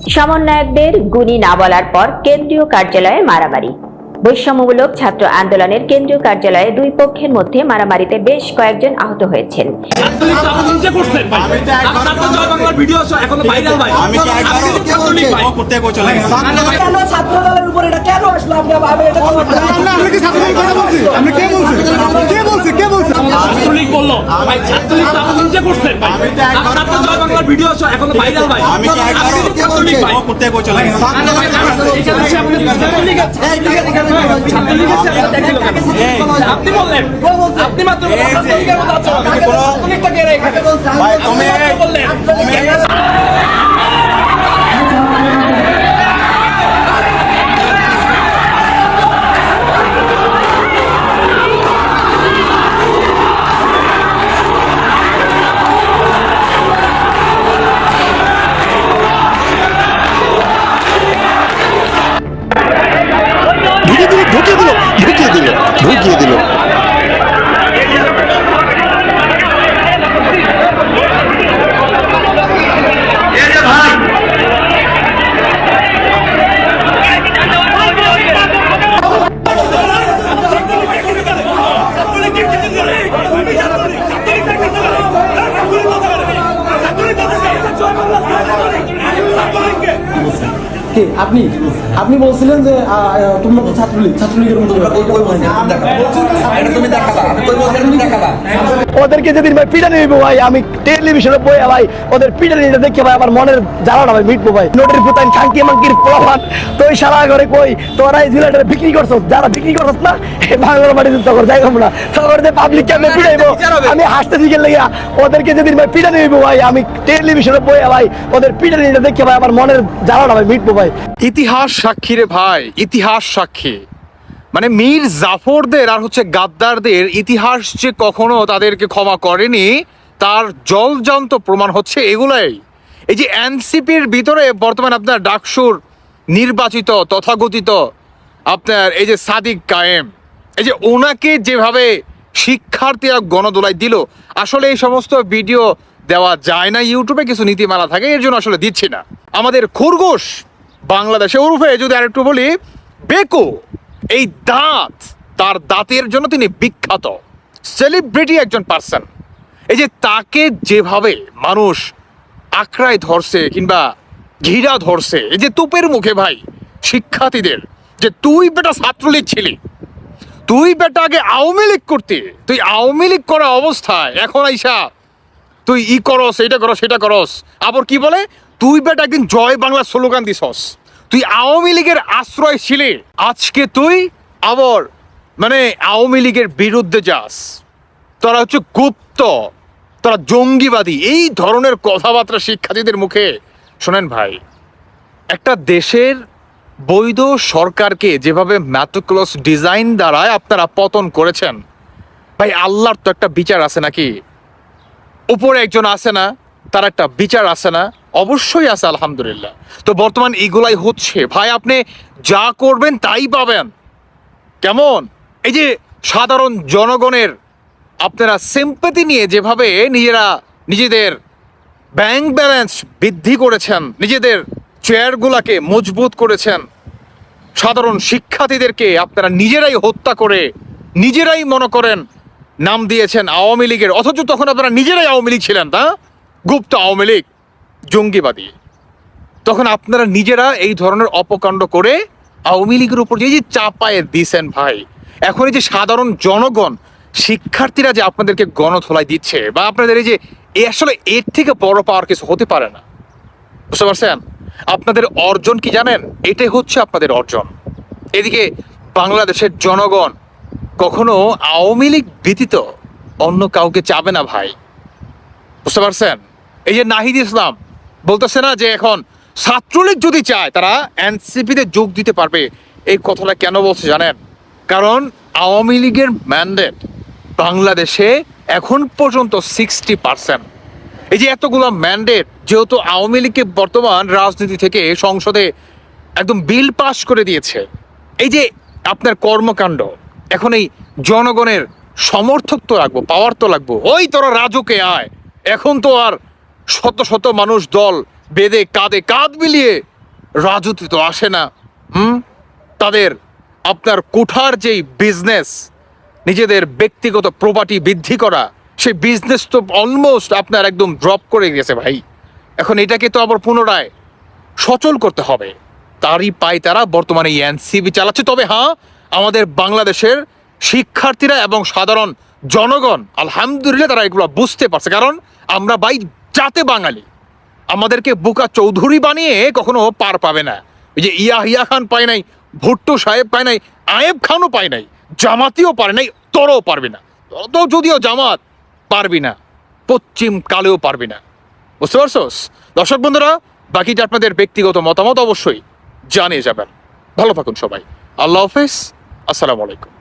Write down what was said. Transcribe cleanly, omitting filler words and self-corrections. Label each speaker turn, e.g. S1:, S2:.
S1: সমন্বয়কদের গুণী না বলার পর কেন্দ্রীয় কার্যালয়ে মারামারি। বৈষম্যমূলক ছাত্র আন্দোলনের কেন্দ্রীয় কার্যালয়ে দুই পক্ষের মধ্যে মারামারিতে বেশ কয়েকজন আহত হয়েছেন।
S2: আপনি বললেন আপনি মাত্র
S3: ঢুকিয়ে দিল।
S4: আপনি আপনি বলছিলেন যে তোমরা তো ছাত্রলীগের মতো ওদেরকে যেদিন ভাই পিটানি হইবো ভাই, আমি টেলিভিশনে বই ভাই ওদের পিটানিটা দেখে ভাই আমার মনের জ্বালাটা ভাই মিটবো ভাই। নোটের পুতান খাঙ্কি মাঙ্কির পোলাপান তুই সারা ঘরে কই তোরা এই জিলাটা বিক্রি করছ, যারা বিক্রি করছ না এই বাংলার মাটি তখন যাই আমরা তখন যে পাবলিক কেমনে পিটাইবো আমি হাসতে দিকে লেগে ওদেরকে যেদিন ভাই পিটানি হইবো ভাই, আমি টেলিভিশনে বই ভাই ওদের পিটানিটা দেখে ভাই আমার মনের জ্বালাটা ভাই মিটবো ভাই।
S3: ইতিহাস সাক্ষী রে ভাই, ইতিহাস সাক্ষী। মানে মীর জাফরদের আর হচ্ছে গাদ্দারদের ইতিহাস যে কখনো তাদেরকে ক্ষমা করেনি তার জলজান্ত প্রমাণ হচ্ছে এগুলাই। এই যে এনসিপির ভিতরে বর্তমান আপনার ডাকসুর নির্বাচিত তথাগতিত আপনার এই যে সাদিক কায়েম, এই যে ওনাকে যেভাবে শিক্ষার্থীরা গণদোলাই দিল, আসলে এই সমস্ত ভিডিও দেওয়া যায় না, ইউটিউবে কিছু নীতিমালা থাকে, এর জন্য আসলে দিচ্ছি না। আমাদের খরগোশ বাংলাদেশে ওরফে যদি আরেকটু বলি বেকো, এই দাঁত, তার দাঁতের জন্য তিনি বিখ্যাত সেলিব্রিটি একজন পার্সন। এই যে তাকে যেভাবে মানুষ আঁকড়ায় ধরছে কিংবা ঘিরা ধরছে, এই যে তুপের মুখে ভাই শিক্ষার্থীদের, যে তুই বেটা ছাত্রলীগ ছিলি, তুই বেটা আগে আওয়ামী লীগ করতে, তুই আওয়ামী লীগ করা অবস্থায় এখন আইসা তুই ই করস, এটা করস, সেটা করস, আবার কি বলে তুই বেটা একদিন জয় বাংলা স্লোগান দিছস, তুই আওয়ামী লীগের আশ্রয় ছিলি, আজকে তুই আবার মানে আওয়ামী লীগের বিরুদ্ধে যাস, তোরা হচ্ছে গুপ্ত, তোরা জঙ্গিবাদী, এই ধরনের কথাবার্তা শিক্ষার্থীদের মুখে শোনেন ভাই। একটা দেশের বৈধ সরকারকে যেভাবে ম্যাটিকুলাস ডিজাইন দ্বারা আপনারা পতন করেছেন ভাই, আল্লাহর তো একটা বিচার আছে নাকি? উপরে একজন আছে না, তার একটা বিচার আছে না? অবশ্যই আছে, আলহামদুলিল্লাহ। তো বর্তমান এগুলাই হচ্ছে ভাই, আপনি যা করবেন তাই পাবেন। কেমন এই যে সাধারণ জনগণের আপনারা সিম্পাথি নিয়ে যেভাবে নিজেদের ব্যাংক ব্যালেন্স বৃদ্ধি করেছেন, নিজেদের চেয়ারগুলাকে মজবুত করেছেন, সাধারণ শিক্ষার্থীদেরকে আপনারা নিজেরাই হত্যা করে নিজেরাই মনে করেন নাম দিয়েছেন আওয়ামী লীগের, অথচ তখন আপনারা নিজেরাই আওয়ামী লীগ ছিলেন, তা গুপ্ত আওয়ামী লীগ, জঙ্গিবাদী। তখন আপনারা নিজেরা এই ধরনের অপকাণ্ড করে আওয়ামী লীগের উপর যে চাপায়ে দিয়েছেন ভাই, এখন এই যে সাধারণ জনগণ শিক্ষার্থীরা যে আপনাদেরকে গণধোলাই দিচ্ছে বা আপনাদের এই যে আসলে এর থেকে বড় পাওয়ার কিছু হতে পারে না, বুঝতে পারছেন? আপনাদের অর্জন কি জানেন? এটাই হচ্ছে আপনাদের অর্জন। এদিকে বাংলাদেশের জনগণ কখনো আওয়ামী লীগ ব্যতীত অন্য কাউকে চাবে না ভাই, বুঝতে পারছেন? এই যে নাহিদ ইসলাম বলতেছে না যে এখন ছাত্রলীগ যদি চায় তারা এনসিপিতে যোগ দিতে পারবে, এই কথাটা কেন বলছে জানেন? কারণ আওয়ামী লীগের ম্যান্ডেট বাংলাদেশে এখন পর্যন্ত 60%। এই যে এতগুলো ম্যান্ডেট, যেহেতু আওয়ামী লীগকে বর্তমান রাজনীতি থেকে সংসদে একদম বিল পাস করে দিয়েছে, এই যে আপনার কর্মকাণ্ড, এখন এই জনগণের সমর্থক তো লাগবো, পাওয়ার তো লাগবো। ওই তোরা রাজুকে আয়, এখন তো আর শত শত মানুষ দল বেঁধে কাঁধে কাঁধ মিলিয়ে রাজনীতি তো আসে না। তাদের আপনার কোঠার যেই বিজনেস, নিজেদের ব্যক্তিগত প্রপার্টি বৃদ্ধি করা, সেই বিজনেস তো অলমোস্ট আপনার একদম ড্রপ করে গেছে ভাই। এখন এটাকে তো আবার পুনরায় সচল করতে হবে। তারই পায় তারা বর্তমানে এনসিপি চালাচ্ছে। তবে হ্যাঁ, আমাদের বাংলাদেশের শিক্ষার্থীরা এবং সাধারণ জনগণ আলহামদুলিল্লাহ তারা এগুলো বুঝতে পারছে, কারণ আমরা ভাই জাতে বাঙালি। আমাদেরকে বোকা চৌধুরী বানিয়ে কখনো পার পাবে না। ওই যে ইয়া খান পায় নাই, ভুট্টো সাহেব পায় নাই, আয়েব খানও পায় নাই, জামাতিও পারে নাই, তোরও পারবি না। তো যদিও জামাত পারবি না, পশ্চিম কালেও পারবি না। বুঝতে পারছোস? দর্শক বন্ধুরা, বাকিটা আপনাদের ব্যক্তিগত মতামত অবশ্যই জানিয়ে যাবেন। ভালো থাকুন সবাই। আল্লাহ হাফেজ। আসসালামু আলাইকুম।